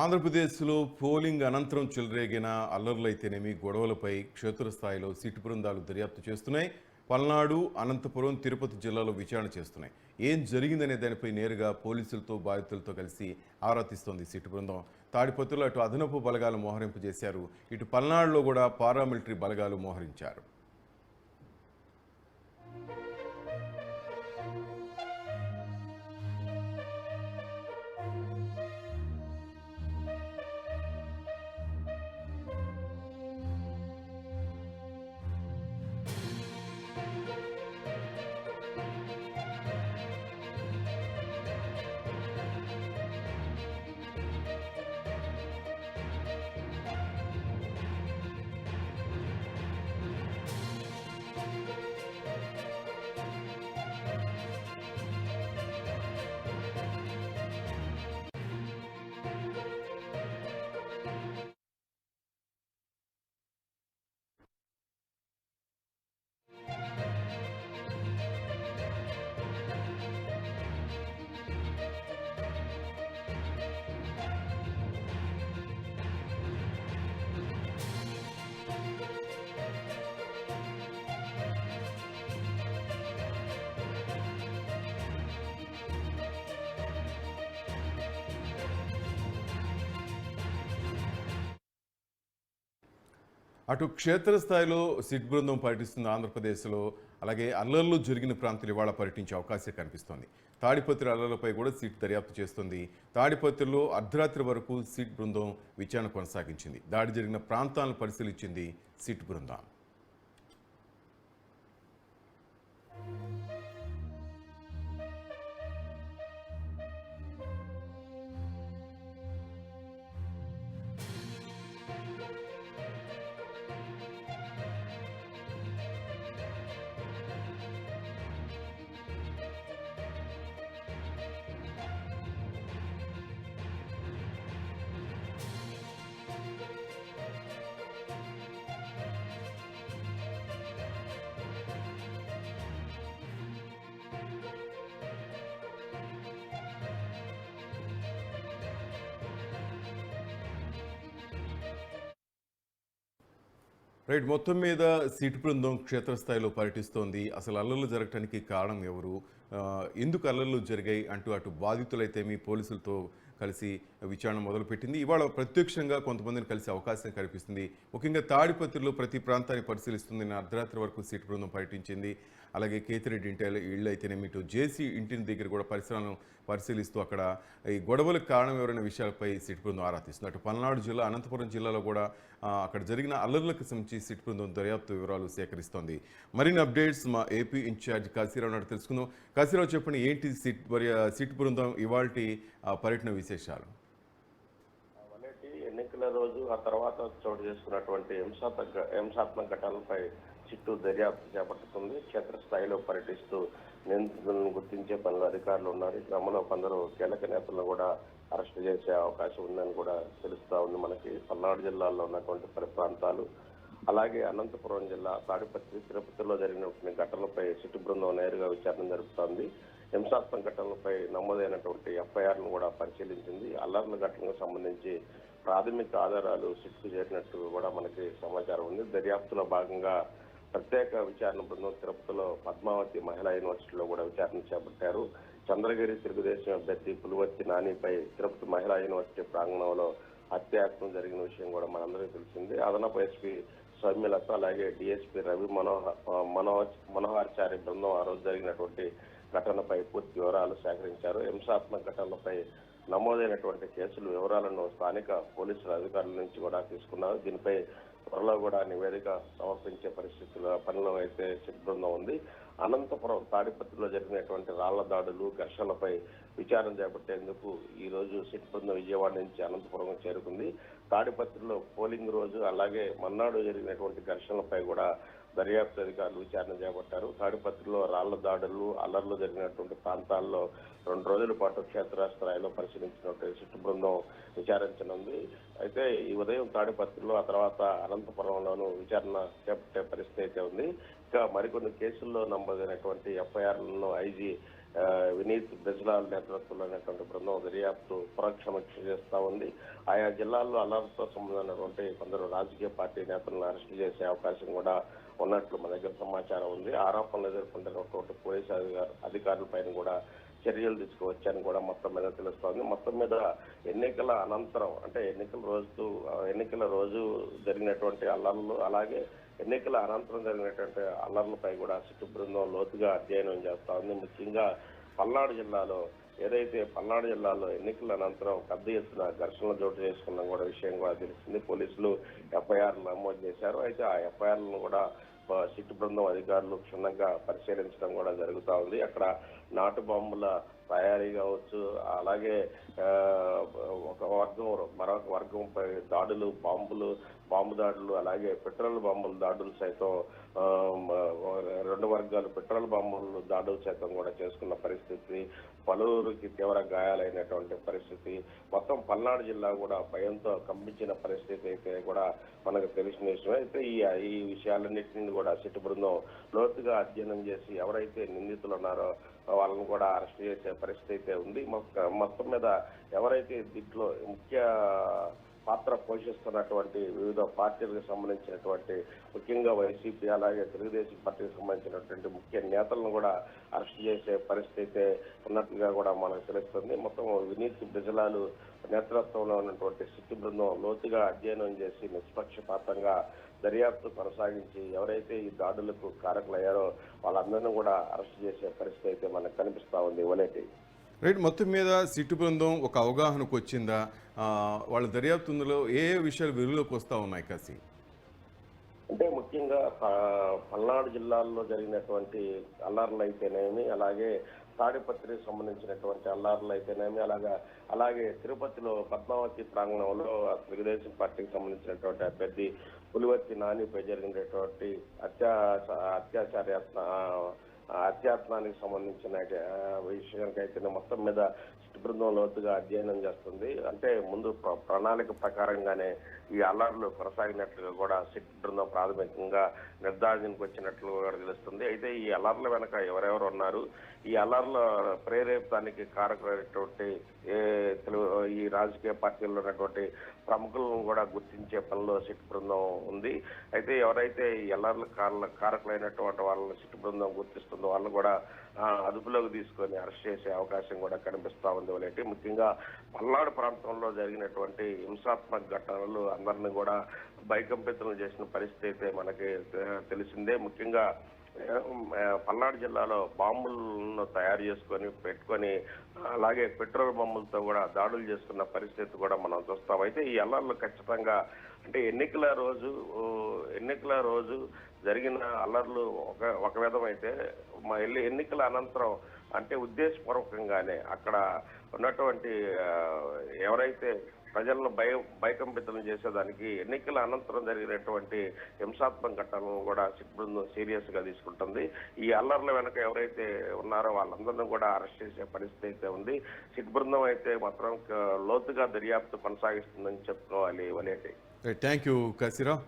ఆంధ్రప్రదేశ్లో పోలింగ్ అనంతరం చెలరేగిన అల్లర్లైతేనేమి గొడవలపై క్షేత్రస్థాయిలో సిట్ బృందాలు దర్యాప్తు చేస్తున్నాయి. పల్నాడు, అనంతపురం, తిరుపతి జిల్లాలో విచారణ చేస్తున్నాయి. ఏం జరిగిందనే దానిపై నేరుగా పోలీసులతో బాధితులతో కలిసి ఆరా తీస్తోంది సిట్ బృందం. తాడిపత్రిలో అటు అదనపు బలగాలు మోహరింపు చేశారు. ఇటు పల్నాడులో కూడా పారామిలిటరీ బలగాలు మోహరించారు. అటు క్షేత్రస్థాయిలో సిట్ బృందం పర్యటిస్తున్న ఆంధ్రప్రదేశ్లో, అలాగే అల్లర్లు జరిగిన ప్రాంతాలు ఇవాళ పర్యటించే అవకాశం కనిపిస్తోంది. తాడిపత్రి అల్లర్లపై కూడా సిట్ దర్యాప్తు చేస్తుంది. తాడిపత్రిలో అర్ధరాత్రి వరకు సిట్ బృందం విచారణ కొనసాగించింది. దాడి జరిగిన ప్రాంతాలను పరిశీలించింది సిట్ బృందం. రైట్, మొత్తం మీద సిట్ బృందం క్షేత్రస్థాయిలో పర్యటిస్తోంది. అసలు అల్లర్లు జరగడానికి కారణం ఎవరు, ఎందుకు అల్లర్లు జరిగాయి అంటూ అటు బాధితులైతేమి పోలీసులతో కలిసి విచారణ మొదలుపెట్టింది. ఇవాళ ప్రత్యక్షంగా కొంతమందిని కలిసే అవకాశం కనిపిస్తుంది. ముఖ్యంగా తాడిపత్రిలో ప్రతి ప్రాంతాన్ని పరిశీలిస్తుంది. అర్ధరాత్రి వరకు సిట్ బృందం పర్యటించింది. అలాగే కేతిరెడ్డి ఇంటి ఇళ్ళు అయితేనేమి, ఇటు జేసీ ఇంటిని దగ్గర కూడా పరిసరాలను పరిశీలిస్తూ అక్కడ ఈ గొడవలకు కారణం ఎవరైన విషయాలపై సిట్ బృందం ఆరా తీస్తుంది. అటు పల్నాడు జిల్లా, అనంతపురం జిల్లాలో కూడా అక్కడ జరిగిన అల్లర్లకు సంబంధించి సిట్ బృందం దర్యాప్తు వివరాలు సేకరిస్తోంది. మరిన్ని అప్డేట్స్ మా ఏపీ ఇన్ఛార్జ్ కాశీరావు నాడు తెలుసుకుందాం. కాశీరావు, చెప్పండి, ఏంటి సిట్ బృందం ఇవాల్టి పర్యటన విశేషాలు? ఎన్నికల రోజు ఆ తర్వాత చోటు చేసుకున్నటువంటి హింసాత్మక ఘటనలపై చిట్టు దర్యాప్తు చేపట్టుతుంది. క్షేత్రస్థాయిలో పర్యటిస్తూ నిందితులను గుర్తించే పనులు అధికారులు ఉన్నారు. ఈ క్రమంలో కొందరు కీలక నేతలను కూడా అరెస్ట్ చేసే అవకాశం ఉందని కూడా తెలుస్తా ఉంది. మనకి పల్నాడు జిల్లాలో ఉన్నటువంటి పలు ప్రాంతాలు, అలాగే అనంతపురం జిల్లా తాడిపత్రి, తిరుపతిలో జరిగినటువంటి ఘటనలపై సిట్టు బృందం నేరుగా విచారణ జరుపుతోంది. హింసాత్మక ఘటనలపై నమోదైనటువంటి ఎఫ్ఐఆర్ను కూడా పరిశీలించింది. అల్లర్ల ఘటనకు సంబంధించి ప్రాథమిక ఆధారాలు సిట్కు చేరినట్టు కూడా మనకి సమాచారం ఉంది. దర్యాప్తులో భాగంగా ప్రత్యేక విచారణ బృందం తిరుపతిలో పద్మావతి మహిళా యూనివర్సిటీలో కూడా విచారణ చేపట్టారు. చంద్రగిరి తెలుగుదేశం అభ్యర్థి పులివర్తి నానిపై తిరుపతి మహిళా యూనివర్సిటీ ప్రాంగణంలో హత్యాయత్నం జరిగిన విషయం కూడా మనందరికీ తెలిసింది. అదనపు ఎస్పీ సౌమ్యలత, అలాగే డిఎస్పీ రవి మనోహర్చారి బృందం ఆ రోజు జరిగినటువంటి ఘటనపై పూర్తి వివరాలు సేకరించారు. హింసాత్మక ఘటనలపై నమోదైనటువంటి కేసుల వివరాలను స్థానిక పోలీసుల అధికారుల నుంచి కూడా తీసుకున్నారు. దీనిపై త్వరలో కూడా నివేదిక సమర్పించే పనిలో అయితే సిట్ బృందం ఉంది. అనంతపురం తాడిపత్రిలో జరిగినటువంటి రాళ్ల దాడులు, ఘర్షణలపై విచారణ చేపట్టేందుకు ఈ రోజు సిట్ బృందం విజయవాడ నుంచి అనంతపురం చేరుకుంది. తాడిపత్రిలో పోలింగ్ రోజు, అలాగే మన్నాడు జరిగినటువంటి ఘర్షణలపై కూడా దర్యాప్తు అధికారులు విచారణ చేపట్టారు. తాడిపత్రిలో రాళ్ల దాడులు, అల్లర్లు జరిగినటువంటి ప్రాంతాల్లో 2 రోజుల పాటు క్షేత్రస్థాయిలో పరిశీలించినటువంటి సిట్ బృందం విచారించనుంది. అయితే ఈ ఉదయం తాడిపత్రిలో, ఆ తర్వాత అనంతపురంలోనూ విచారణ చేపట్టే పరిస్థితి అయితే ఉంది. ఇంకా మరికొన్ని కేసుల్లో నమోదైనటువంటి ఎఫ్ఐఆర్లను ఐజీ వినీత్ బెజ్లాల్ నేతృత్వంలో ఉన్నటువంటి బృందం దర్యాప్తు సమీక్ష చేస్తా ఉంది. ఆయా జిల్లాల్లో అల్లర్లతో సంబంధమైనటువంటి కొందరు రాజకీయ పార్టీ నేతలను అరెస్టు చేసే అవకాశం కూడా ఉన్నట్లు మన దగ్గర సమాచారం ఉంది. ఆరోపణలు ఎదుర్కొంటున్నటువంటి పోలీసు అధికారులపైన కూడా చర్యలు తీసుకువచ్చాయని కూడా మొత్తం మీద తెలుస్తోంది. మొత్తం మీద ఎన్నికల అనంతరం అంటే ఎన్నికల రోజు జరిగినటువంటి అల్లర్లు, అలాగే ఎన్నికల అనంతరం జరిగినటువంటి అల్లర్లపై కూడా సిట్టు బృందం లోతుగా అధ్యయనం చేస్తా ఉంది. ముఖ్యంగా పల్నాడు జిల్లాలో ఎన్నికల అనంతరం పెద్ద ఎత్తున ఘర్షణలు చోటు చేసుకున్న కూడా విషయం కూడా తెలిసింది. పోలీసులు ఎఫ్ఐఆర్లు నమోదు చేశారు. అయితే ఆ ఎఫ్ఐఆర్లను కూడా సిట్టు బృందం అధికారులు క్షుణ్ణంగా పరిశీలించడం కూడా జరుగుతూ ఉంది. అక్కడ నాటు బాంబుల తయారీ కావచ్చు, అలాగే ఒక వర్గం మరొక వర్గంపై దాడులు, బాంబు దాడులు, అలాగే పెట్రోల్ బాంబుల దాడులు సైతం రెండు వర్గాలు పెట్రోల్ బాంబులు దాడులు సైతం కూడా చేసుకున్న పరిస్థితి, పలువురికి తీవ్ర గాయాలైనటువంటి పరిస్థితి, మొత్తం పల్నాడు జిల్లా కూడా భయంతో కంపించిన పరిస్థితి అయితే కూడా మనకు తెలిసిన విషయం. అయితే ఈ విషయాలన్నింటినీ కూడా సిట్టు బృందం లోతుగా అధ్యయనం చేసి ఎవరైతే నిందితులు ఉన్నారో వాళ్ళని కూడా అరెస్ట్ చేసే పరిస్థితి అయితే ఉంది. మొత్తం మీద ఎవరైతే దీంట్లో ముఖ్య పాత్ర పోషిస్తున్నటువంటి వివిధ పార్టీలకు సంబంధించినటువంటి, ముఖ్యంగా వైసీపీ అలాగే తెలుగుదేశం పార్టీకి సంబంధించినటువంటి ముఖ్య నేతలను కూడా అరెస్ట్ చేసే పరిస్థితి ఉన్నట్టుగా కూడా మనకు తెలుస్తుంది. మొత్తం వినీత్ బెజ్లాల్ నేతృత్వంలో ఉన్నటువంటి సిట్టు బృందం లోతుగా అధ్యయనం చేసి నిష్పక్షపాతంగా దర్యాప్తు కొనసాగించి ఎవరైతే ఈ దాడులకు కారకులయ్యారో వాళ్ళందరినీ కూడా అరెస్ట్ చేసే పరిస్థితి అయితే మనకు కనిపిస్తా ఉంది. వలేటి రైట్, మొత్తం మీద సిట్టు బృందం ఒక అవగాహనకు వచ్చిందా? వాళ్ళ దర్యాప్తులో ఏ విషయాలు వెలుగులోకి వస్తూ ఉన్నాయి కాసి? అంటే ముఖ్యంగా పల్నాడు జిల్లాల్లో జరిగినటువంటి అల్లర్లు అయితేనేమి, అలాగే తాడిపత్రికి సంబంధించినటువంటి అల్లార్లు అయితేనేమి, అలాగే తిరుపతిలో పద్మావతి ప్రాంగణంలో తెలుగుదేశం పార్టీకి సంబంధించినటువంటి అభ్యర్థి పులివర్తి నానిపై జరిగినటువంటి అత్యాత్నానికి సంబంధించిన విషయానికైతే మొత్తం మీద బృందం లోతుగా అధ్యయనం చేస్తుంది. అంటే ముందు ప్రణాళిక ప్రకారంగానే ఈ అల్లర్లు కొనసాగినట్లుగా కూడా సిట్ బృందం ప్రాథమికంగా నిర్ధారణకు వచ్చినట్లు కూడా తెలుస్తుంది. అయితే ఈ అల్లర్ల వెనక ఎవరెవరు ఉన్నారు, ఈ అల్లర్ల ప్రేరేపడానికి కారకులైనటువంటి ఈ రాజకీయ పార్టీల్లో ఉన్నటువంటి ప్రముఖులను కూడా గుర్తించే పనిలో సిట్ బృందం ఉంది. అయితే ఎవరైతే ఈ అల్లర్ల కారకులైనటువంటి వాళ్ళని సిట్ బృందం గుర్తిస్తుందో వాళ్ళని కూడా అదుపులోకి తీసుకొని అరెస్ట్ చేసే అవకాశం కూడా కనిపిస్తా ఉంది. వాళ్ళకి ముఖ్యంగా పల్నాడు ప్రాంతంలో జరిగినటువంటి హింసాత్మక ఘటనలు అందరినీ కూడా భయకంపితులు చేసిన పరిస్థితి అయితే మనకి తెలిసిందే. ముఖ్యంగా పల్నాడు జిల్లాలో బాంబులను తయారు పెట్టుకొని అలాగే పెట్రోల్ బాంబులతో కూడా దాడులు చేసుకున్న పరిస్థితి కూడా మనం చూస్తాం. అయితే ఈ అల్లర్లు ఖచ్చితంగా అంటే ఎన్నికల రోజు జరిగిన అల్లర్లు ఒక విధమైతే ఎన్నికల అనంతరం అంటే ఉద్దేశపూర్వకంగానే అక్కడ ఉన్నటువంటి ఎవరైతే ప్రజలను భయకంపితులను చేసేదానికి ఎన్నికల అనంతరం జరిగినటువంటి హింసాత్మక ఘటనలను కూడా సిట్ బృందం సీరియస్ గా తీసుకుంటుంది. ఈ అల్లర్ల వెనక ఎవరైతే ఉన్నారో వాళ్ళందరినీ కూడా అరెస్ట్ చేసే పరిస్థితి అయితే ఉంది. సిట్ బృందం అయితే మాత్రం లోతుగా దర్యాప్తు కొనసాగిస్తుందని చెప్పుకోవాలి. Valeti thank you Kasirao.